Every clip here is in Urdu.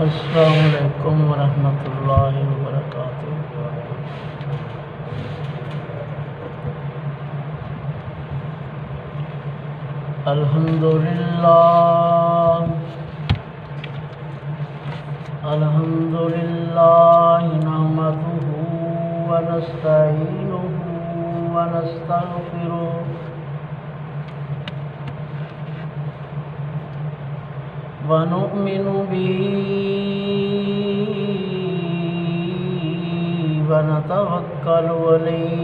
السلام علیکم ورحمۃ اللہ وبرکاتہ۔ الحمدللہ نحمدہ ونستعینہ ونستغفرہ ونؤمن به ونتوکل علیہ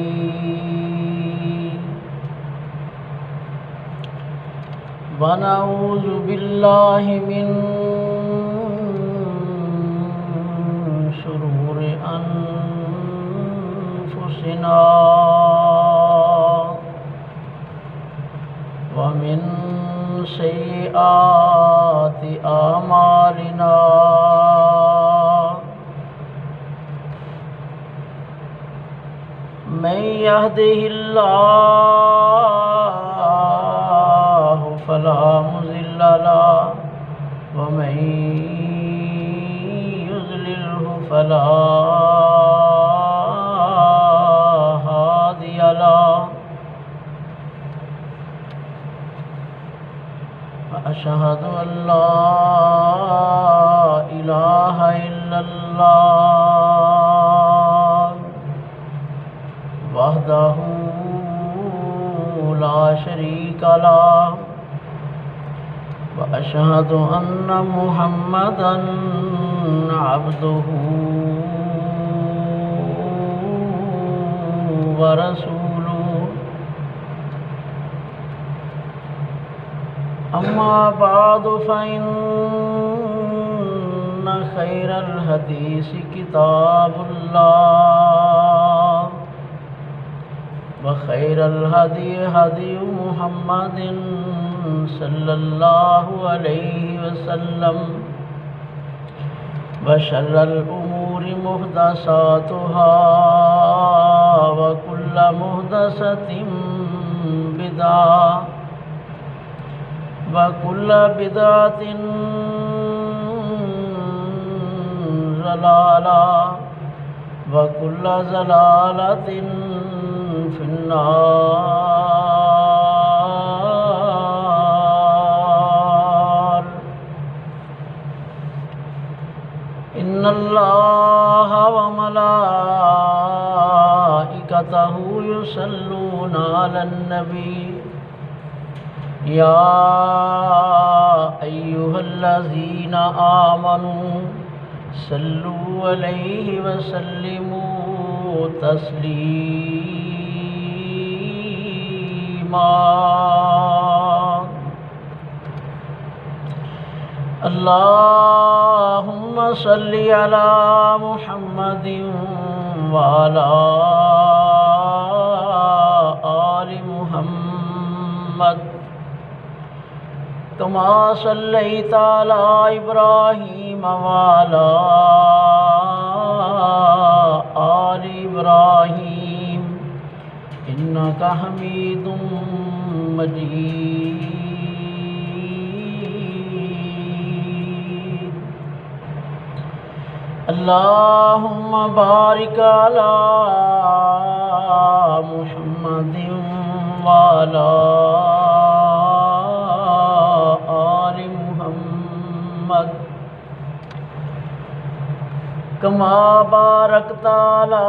ونعوذ باللہ من شرور انفسنا ومن سیئات اعمالنا من يهده الله فلا مضل له ومن يضلله فلا هادي له وأشهد أن لا إله إلا الله وحده لا شريك له وأشهد أن محمدًا عبده ورسوله أما بعد فإن خير الحديث كتاب الله وخير الهدي هدي محمد صلى الله عليه وسلم وشر الأمور محدثاتها وكل محدثة بدعة وكل بدعة ضلالة وكل ضلالة في النار إن الله وملائكته يصلون على النبي يا أيها الذين آمنوا صلوا عليه وسلموا تسليما اللهم صل على محمد وعلى آل محمد كما صليت على إبراهيم وعلى آل إبراهيم إنك حميد مجيد اللهم بارك على محمد وعلى كما باركت على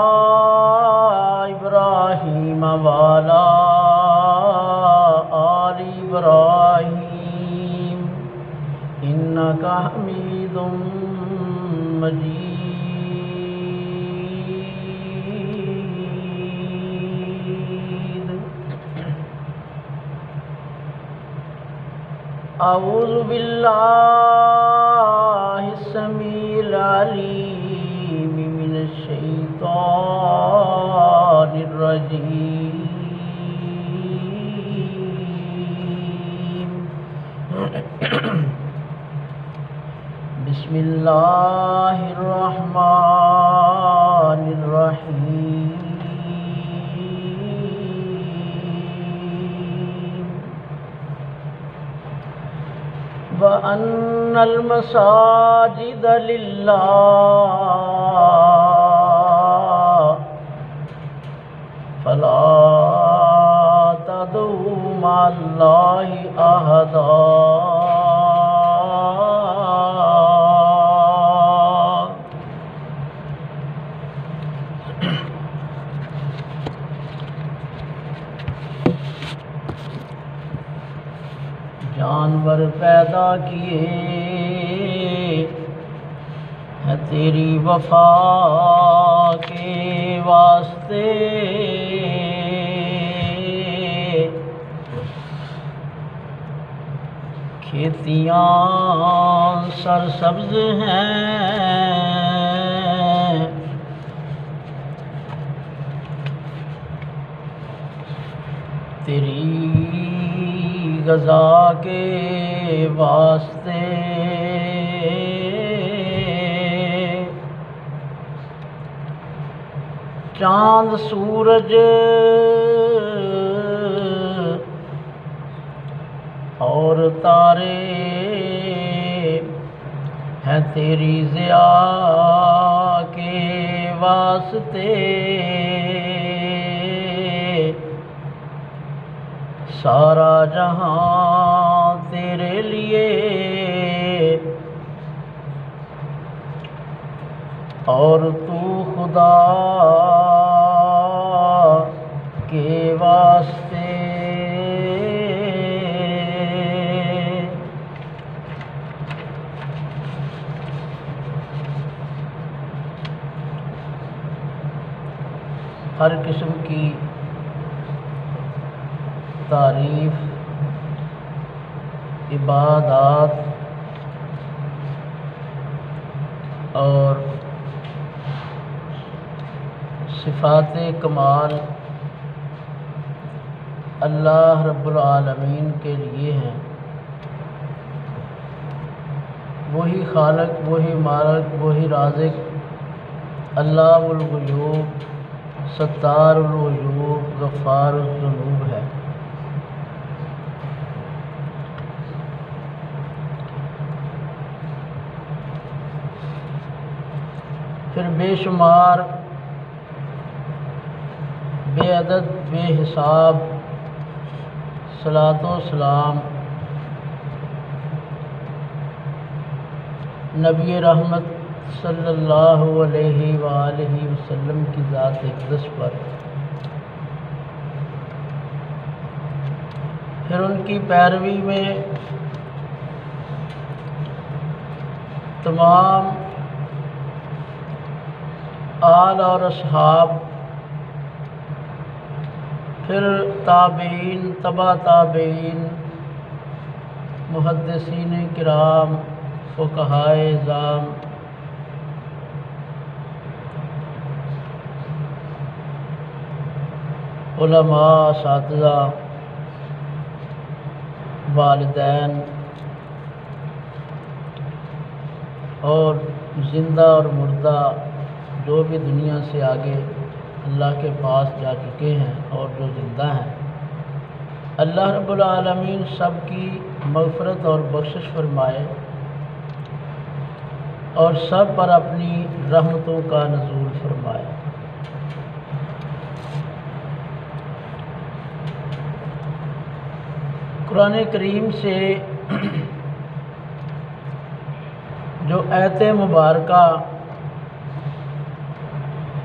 إبراهيم وعلى آل إبراهيم إنك حميد مجيد أعوذ بالله السميع العليم من الشيطان الرجيم بسم الله الرحمن الرحيم وأن المساجد لله فلا تدعوا مع الله أحدا جانور پیدا کیے ہیں تیری وفا کے واسطے، کھیتیاں سرسبز ہیں تیری غذا کے واسطے، چاند سورج اور تارے ہیں تیری ضیاء کے واسطے، سارا جہاں تیرے لیے اور تو خدا کے واسطے۔ ہر قسم کی تعریف، عبادات اور صفات کمال اللہ رب العالمین کے لیے ہیں۔ وہی خالق، وہی مالک، وہی رازق، علام الغیوب، ستار العیوب، غفار الذنوب ہے۔ پھر بے شمار، بے عدد، بے حساب صلاۃ و سلام نبی رحمت صلی اللہ علیہ وآلہ وسلم کی ذات اقدس پر، پھر ان کی پیروی میں تمام آل اور اصحاب، پھر تابعین، تبع تابعین، محدثین کرام، فقہائے اعظام، علماء، اساتذہ، والدین اور زندہ اور مردہ جو بھی دنیا سے آگے اللہ کے پاس جا چکے ہیں اور جو زندہ ہیں، اللہ رب العالمین سب کی مغفرت اور بخشش فرمائے اور سب پر اپنی رحمتوں کا نزول فرمائے۔ قرآن کریم سے جو آیت مبارکہ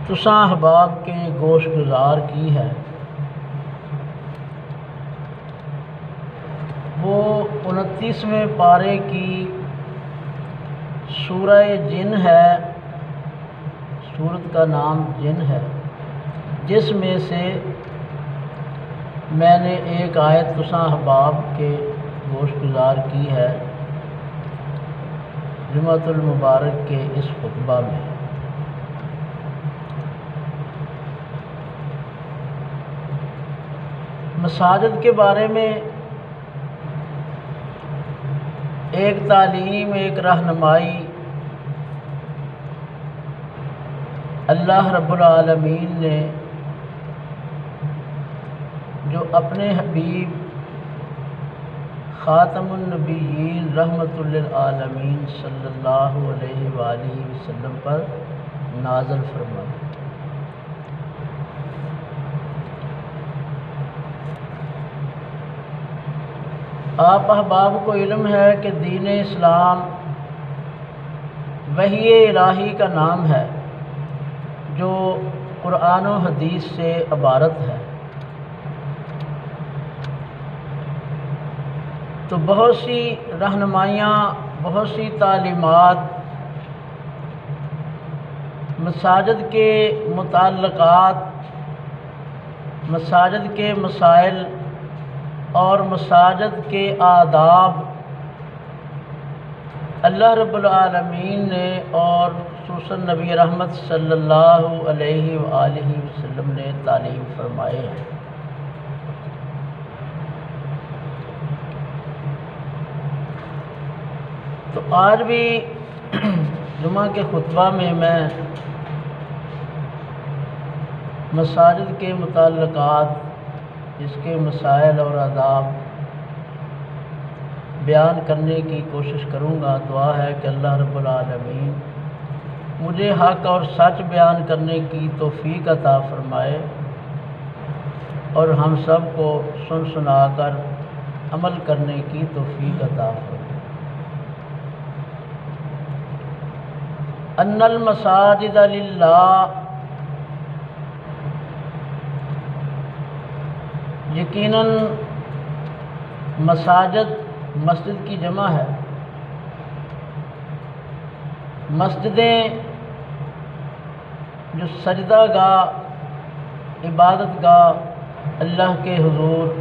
تساں احباب کے گوش گزار کی ہے، وہ 29ویں پارے کی سورہ جن ہے، سورت کا نام جن ہے، جس میں سے میں نے ایک آیت تساں احباب کے گوش گزار کی ہے جمعۃ المبارک کے اس خطبہ میں۔ مساجد کے بارے میں ایک تعلیم، ایک رہنمائی اللہ رب العالمین نے جو اپنے حبیب خاتم النبیین رحمۃ للعالمین صلی اللہ علیہ وآلہ وسلم پر نازل فرمائے۔ آپ احباب کو علم ہے کہ دین اسلام وحی الہی کا نام ہے جو قرآن و حدیث سے عبارت ہے۔ تو بہت سی رہنمائیاں، بہت سی تعلیمات مساجد کے متعلقات، مساجد کے مسائل اور مساجد کے آداب اللہ رب العالمین نے اور خصوصاً نبی رحمت صلی اللہ علیہ وآلہ وسلم نے تعلیم فرمائے ہیں۔ تو آج بھی جمعہ کے خطبہ میں مساجد کے متعلقات، اس کے مسائل اور آداب بیان کرنے کی کوشش کروں گا۔ دعا ہے کہ اللہ رب العالمین مجھے حق اور سچ بیان کرنے کی توفیق عطا فرمائے اور ہم سب کو سن سنا کر عمل کرنے کی توفیق عطا فرمائے۔ ان المساجد للہ، یقیناً مساجد مسجد کی جمع ہے۔ مسجدیں جو سجدہ گاہ، عبادت گاہ، اللہ کے حضور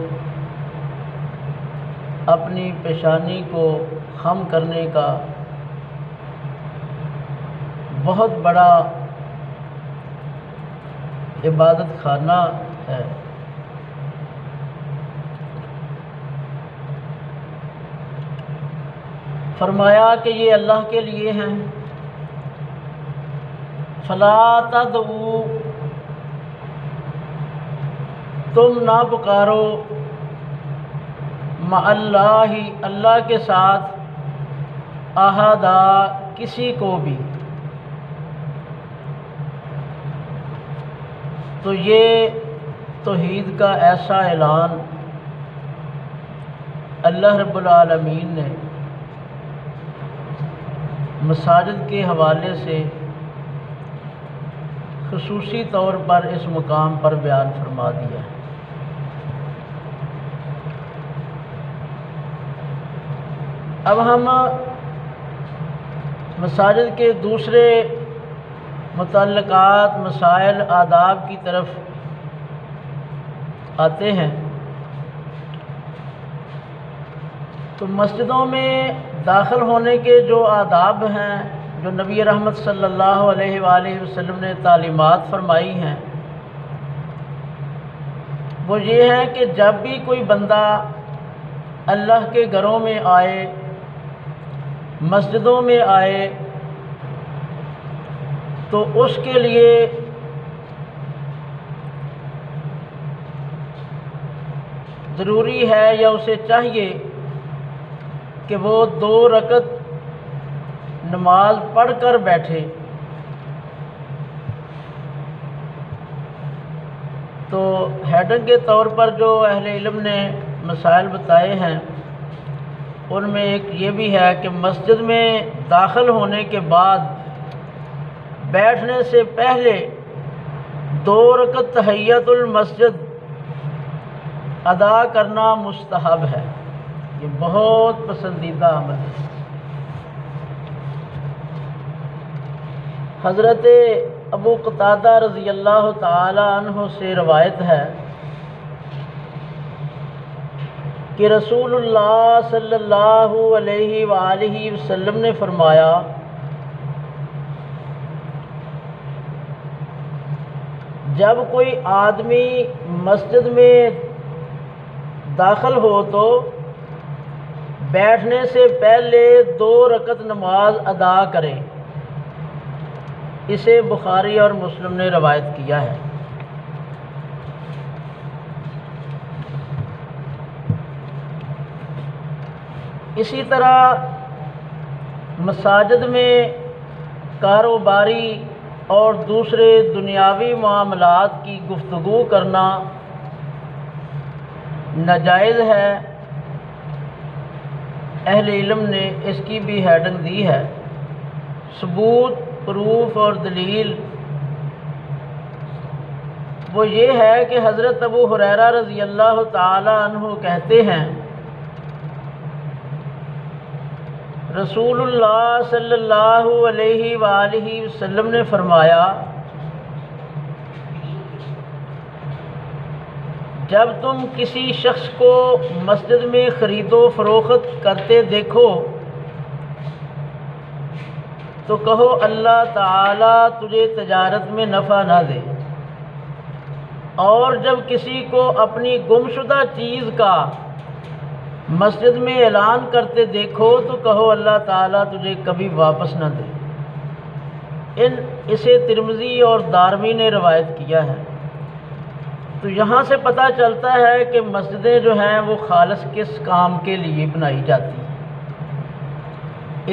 اپنی پیشانی کو خم کرنے کا بہت بڑا عبادت خانہ ہے۔ فرمایا کہ یہ اللہ کے لیے ہیں۔ فلا تدعوا، تم نہ پکارو مع اللہ، اللہ کے ساتھ احدا، کسی کو بھی۔ تو یہ توحید کا ایسا اعلان اللہ رب العالمین نے مساجد کے حوالے سے خصوصی طور پر اس مقام پر بیان فرما دیا ہے۔ اب ہم مساجد کے دوسرے متعلقات، مسائل، آداب کی طرف آتے ہیں۔ تو مسجدوں میں داخل ہونے کے جو آداب ہیں، جو نبی رحمت صلی اللہ علیہ وآلہ وسلم نے تعلیمات فرمائی ہیں، وہ یہ ہے کہ جب بھی کوئی بندہ اللہ کے گھروں میں آئے، مسجدوں میں آئے، تو اس کے لیے ضروری ہے یا اسے چاہیے کہ وہ 2 رکعت نماز پڑھ کر بیٹھے۔ تو ہیڈنگ کے طور پر جو اہل علم نے مسائل بتائے ہیں، ان میں ایک یہ بھی ہے کہ مسجد میں داخل ہونے کے بعد بیٹھنے سے پہلے 2 رکعت تحیۃ المسجد ادا کرنا مستحب ہے۔ یہ بہت پسندیدہ عمل ہے۔ حضرت ابو قتادہ رضی اللہ تعالی عنہ سے روایت ہے کہ رسول اللہ صلی اللہ علیہ وآلہ وسلم نے فرمایا، جب کوئی آدمی مسجد میں داخل ہو تو بیٹھنے سے پہلے 2 رکعت نماز ادا کرے۔ اسے بخاری اور مسلم نے روایت کیا ہے۔ اسی طرح مساجد میں کاروباری اور دوسرے دنیاوی معاملات کی گفتگو کرنا ناجائز ہے۔ اہل علم نے اس کی بھی ہیڈنگ دی ہے۔ ثبوت، پروف اور دلیل وہ یہ ہے کہ حضرت ابو ہریرہ رضی اللہ تعالی عنہ کہتے ہیں رسول اللہ صلی اللہ علیہ وآلہ وسلم نے فرمایا جب تم کسی شخص کو مسجد میں خرید و فروخت کرتے دیکھو تو کہو اللہ تعالیٰ تجھے تجارت میں نفع نہ دے، اور جب کسی کو اپنی گمشدہ چیز کا مسجد میں اعلان کرتے دیکھو تو کہو اللہ تعالیٰ تجھے کبھی واپس نہ دے۔ اسے ترمذی اور دارمی نے روایت کیا ہے۔ تو یہاں سے پتہ چلتا ہے کہ مسجدیں جو ہیں وہ خالص کس کام کے لیے بنائی جاتی ہیں۔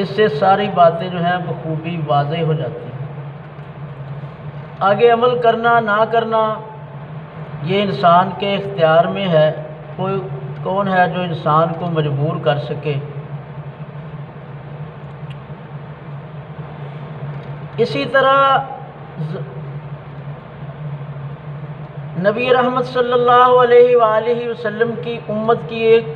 اس سے ساری باتیں جو ہیں بخوبی واضح ہو جاتی ہیں۔ آگے عمل کرنا نہ کرنا یہ انسان کے اختیار میں ہے۔ کون ہے جو انسان کو مجبور کر سکے؟ اسی طرح نبی رحمت صلی اللہ علیہ وآلہ وسلم کی امت کی ایک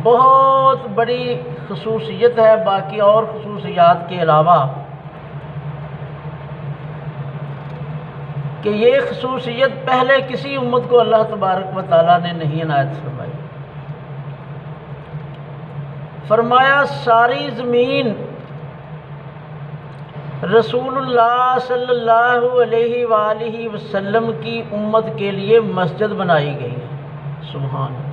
بہت بڑی خصوصیت ہے باقی اور خصوصیات کے علاوہ، کہ یہ خصوصیت پہلے کسی امت کو اللہ تبارک و تعالیٰ نے نہیں عنایت فرمائی۔ فرمایا ساری زمین رسول اللہ صلی اللہ علیہ وآلہ وسلم کی امت کے لیے مسجد بنائی گئی ہے۔ سبحان اللہ،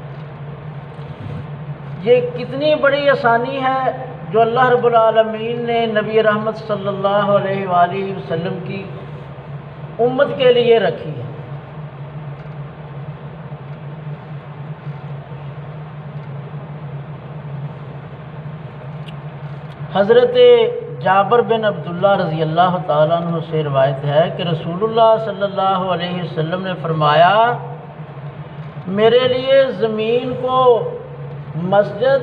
یہ کتنی بڑی آسانی ہے جو اللہ رب العالمین نے نبی رحمت صلی اللہ علیہ وآلہ وسلم کی امت کے لیے رکھی ہے۔ حضرت جابر بن عبداللہ رضی اللہ تعالیٰ عنہ سے روایت ہے کہ رسول اللہ صلی اللہ علیہ وسلم نے فرمایا میرے لیے زمین کو مسجد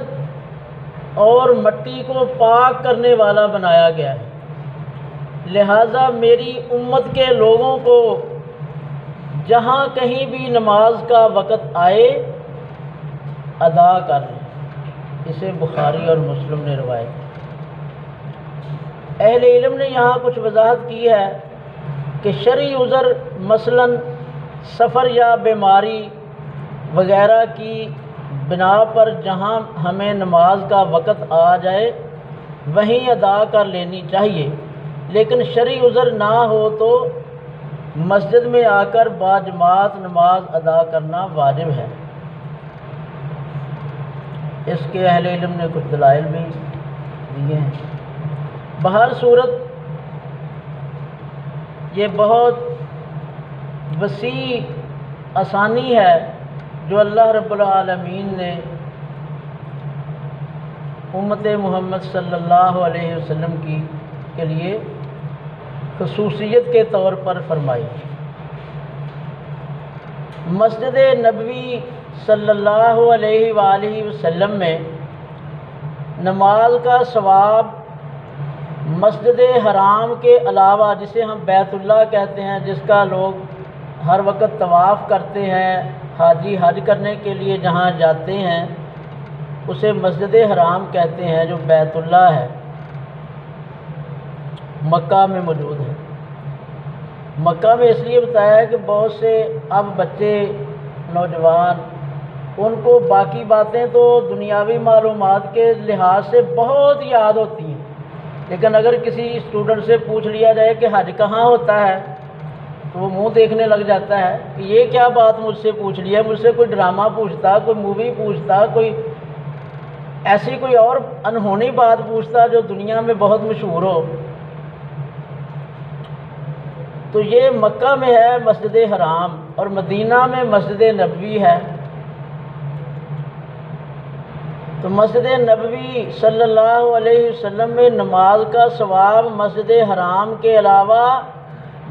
اور مٹی کو پاک کرنے والا بنایا گیا ہے، لہٰذا میری امت کے لوگوں کو جہاں کہیں بھی نماز کا وقت آئے ادا کر لیں۔ اسے بخاری اور مسلم نے روایت کی۔ اہل علم نے یہاں کچھ وضاحت کی ہے کہ شرعی عذر مثلاً سفر یا بیماری وغیرہ کی بنا پر جہاں ہمیں نماز کا وقت آ جائے وہیں ادا کر لینی چاہیے، لیکن شرعی عذر نہ ہو تو مسجد میں آ کر باجماعت نماز ادا کرنا واجب ہے۔ اس کے اہل علم نے کچھ دلائل بھی دیے ہیں۔ بہر صورت یہ بہت وسیع آسانی ہے جو اللہ رب العالمین نے امت محمد صلی اللہ علیہ وسلم کے لیے خصوصیت کے طور پر فرمائی۔ مسجد نبوی صلی اللہ علیہ وآلہ وسلم میں نماز کا ثواب مسجد حرام کے علاوہ، جسے ہم بیت اللہ کہتے ہیں، جس کا لوگ ہر وقت طواف کرتے ہیں، حاجی حج کرنے کے لیے جہاں جاتے ہیں اسے مسجد حرام کہتے ہیں، جو بیت اللہ ہے، مکہ میں موجود ہے۔ مکہ میں اس لیے بتایا ہے کہ بہت سے اب بچے نوجوان ان کو باقی باتیں تو دنیاوی معلومات کے لحاظ سے بہت یاد ہوتی ہیں، لیکن اگر کسی اسٹوڈنٹ سے پوچھ لیا جائے کہ حج کہاں ہوتا ہے تو وہ منہ دیکھنے لگ جاتا ہے کہ یہ کیا بات مجھ سے پوچھ لی ہے، مجھ سے کوئی ڈرامہ پوچھتا، کوئی مووی پوچھتا، کوئی ایسی کوئی اور انہونی بات پوچھتا جو دنیا میں بہت مشہور ہو۔ تو یہ مکہ میں ہے مسجد حرام اور مدینہ میں مسجد نبوی ہے۔ تو مسجد نبوی صلی اللہ علیہ وسلم میں نماز کا ثواب مسجد حرام کے علاوہ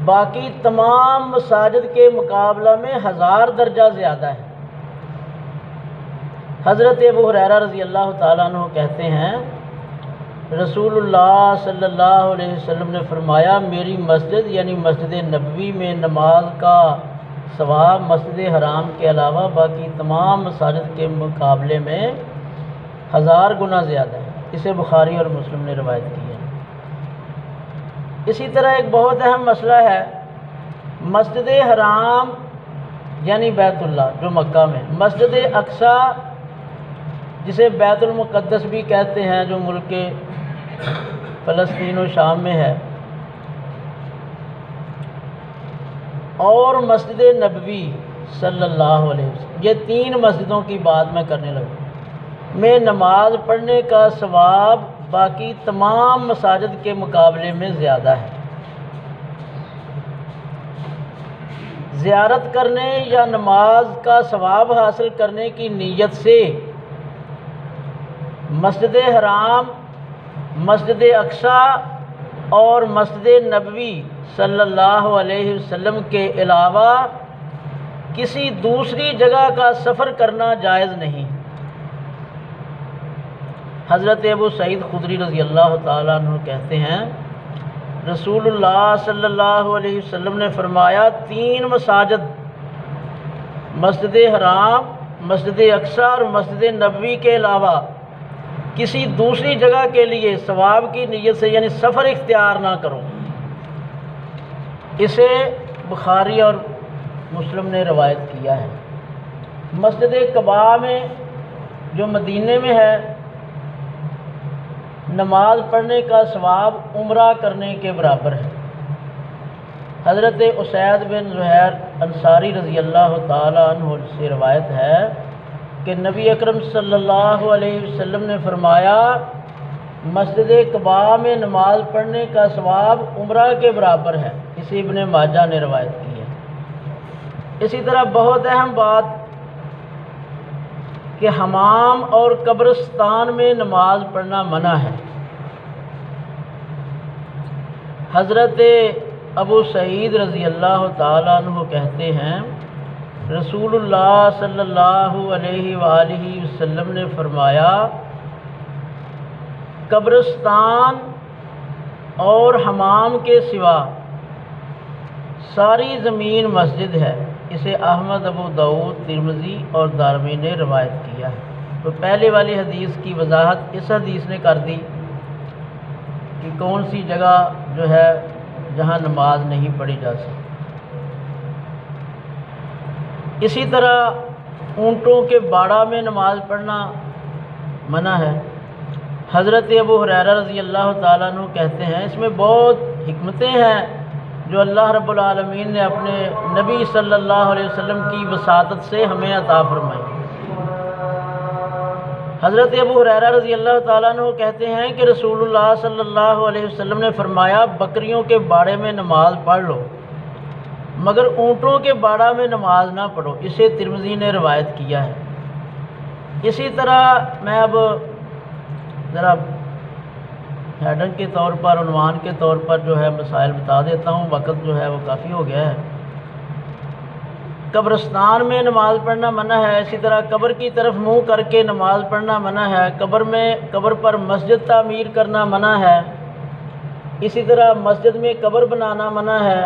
باقی تمام مساجد کے مقابلہ میں 1000 درجہ زیادہ ہے۔ حضرت ابو ہریرہ رضی اللہ تعالیٰ عنہ کہتے ہیں رسول اللہ صلی اللہ علیہ وسلم نے فرمایا میری مسجد یعنی مسجد نبوی میں نماز کا ثواب مسجد حرام کے علاوہ باقی تمام مساجد کے مقابلے میں 1000 گنا زیادہ ہے۔ اسے بخاری اور مسلم نے روایت کی ہے۔ اسی طرح ایک بہت اہم مسئلہ ہے مسجد حرام یعنی بیت اللہ جو مکہ میں، مسجد اقصی جسے بیت المقدس بھی کہتے ہیں جو ملک فلسطین و شام میں ہے، اور مسجد نبوی صلی اللہ علیہ وسلم، یہ 3 مسجدوں کی بات میں کرنے لگا میں نماز پڑھنے کا ثواب باقی تمام مساجد کے مقابلے میں زیادہ ہے۔ زیارت کرنے یا نماز کا ثواب حاصل کرنے کی نیت سے مسجد حرام، مسجد اقصی اور مسجد نبوی صلی اللہ علیہ وسلم کے علاوہ کسی دوسری جگہ کا سفر کرنا جائز نہیں۔ حضرت ابو سعید خدری رضی اللہ تعالیٰ عنہ کہتے ہیں رسول اللہ صلی اللہ علیہ وسلم نے فرمایا 3 مساجد مسجد حرام، مسجد اقصی اور مسجد نبوی کے علاوہ کسی دوسری جگہ کے لیے ثواب کی نیت سے یعنی سفر اختیار نہ کرو۔ اسے بخاری اور مسلم نے روایت کیا ہے۔ مسجد قباء میں جو مدینے میں ہے نماز پڑھنے کا ثواب عمرہ کرنے کے برابر ہے۔ حضرت اسید بن زہیر انصاری رضی اللہ تعالیٰ عنہ سے روایت ہے کہ نبی اکرم صلی اللہ علیہ وسلم نے فرمایا مسجد قباء میں نماز پڑھنے کا ثواب عمرہ کے برابر ہے۔ اسے ابن ماجہ نے روایت کی ہے۔ اسی طرح بہت اہم بات کہ حمام اور قبرستان میں نماز پڑھنا منع ہے۔ حضرت ابو سعید رضی اللہ تعالیٰ عنہ کہتے ہیں رسول اللہ صلی اللہ علیہ وآلہ وسلم نے فرمایا قبرستان اور حمام کے سوا ساری زمین مسجد ہے۔ اسے احمد، ابو داؤد، ترمذی اور دارمی نے روایت کیا ہے۔ تو پہلے والی حدیث کی وضاحت اس حدیث نے کر دی کہ کون سی جگہ جو ہے جہاں نماز نہیں پڑھی جا سکتی۔ اسی طرح اونٹوں کے باڑہ میں نماز پڑھنا منع ہے۔ حضرت ابو ہریرہ رضی اللہ تعالیٰ عنہ کہتے ہیں اس میں بہت حکمتیں ہیں جو اللہ رب العالمین نے اپنے نبی صلی اللہ علیہ وسلم کی وساطت سے ہمیں عطا فرمائی۔ حضرت ابو ہریرہ رضی اللہ تعالیٰ عنہ کہتے ہیں کہ رسول اللہ صلی اللہ علیہ وسلم نے فرمایا بکریوں کے باڑے میں نماز پڑھ لو مگر اونٹوں کے باڑہ میں نماز نہ پڑھو۔ اسے ترمذی نے روایت کیا ہے۔ اسی طرح میں اب ذرا ہیڈنگ کے طور پر، عنوان کے طور پر جو ہے مسائل بتا دیتا ہوں، وقت جو ہے وہ کافی ہو گیا ہے۔ قبرستان میں نماز پڑھنا منع ہے۔ اسی طرح قبر کی طرف منہ کر کے نماز پڑھنا منع ہے۔ قبر پر مسجد تعمیر کرنا منع ہے۔ اسی طرح مسجد میں قبر بنانا منع ہے۔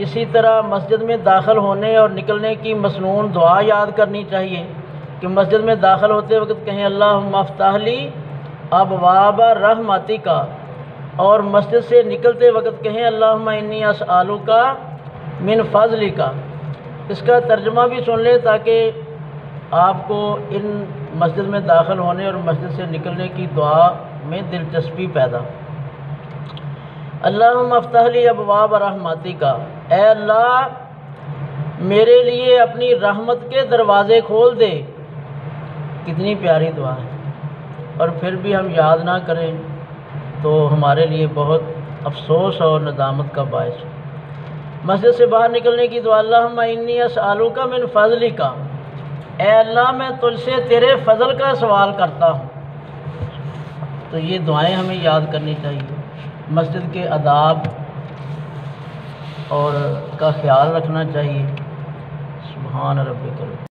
اسی طرح مسجد میں داخل ہونے اور نکلنے کی مسنون دعا یاد کرنی چاہیے کہ مسجد میں داخل ہوتے وقت کہیں اللہم افتح لی ابواب رحمتک، اور مسجد سے نکلتے وقت کہیں اللہم انی اسألک من فضلک۔ اس کا ترجمہ بھی سن لیں تاکہ آپ کو ان مسجد میں داخل ہونے اور مسجد سے نکلنے کی دعا میں دلچسپی پیدا۔ اللہم افتح لی ابواب رحمتک، اے اللہ میرے لیے اپنی رحمت کے دروازے کھول دے۔ کتنی پیاری دعا ہے، اور پھر بھی ہم یاد نہ کریں تو ہمارے لیے بہت افسوس اور ندامت کا باعث ہے۔ مسجد سے باہر نکلنے کی دعا اللہم انی اسألک من فضلک، اے اللہ میں تجھ سے تیرے فضل کا سوال کرتا ہوں۔ تو یہ دعائیں ہمیں یاد کرنی چاہیے، مسجد کے آداب اور کا خیال رکھنا چاہیے۔ سبحان ربک۔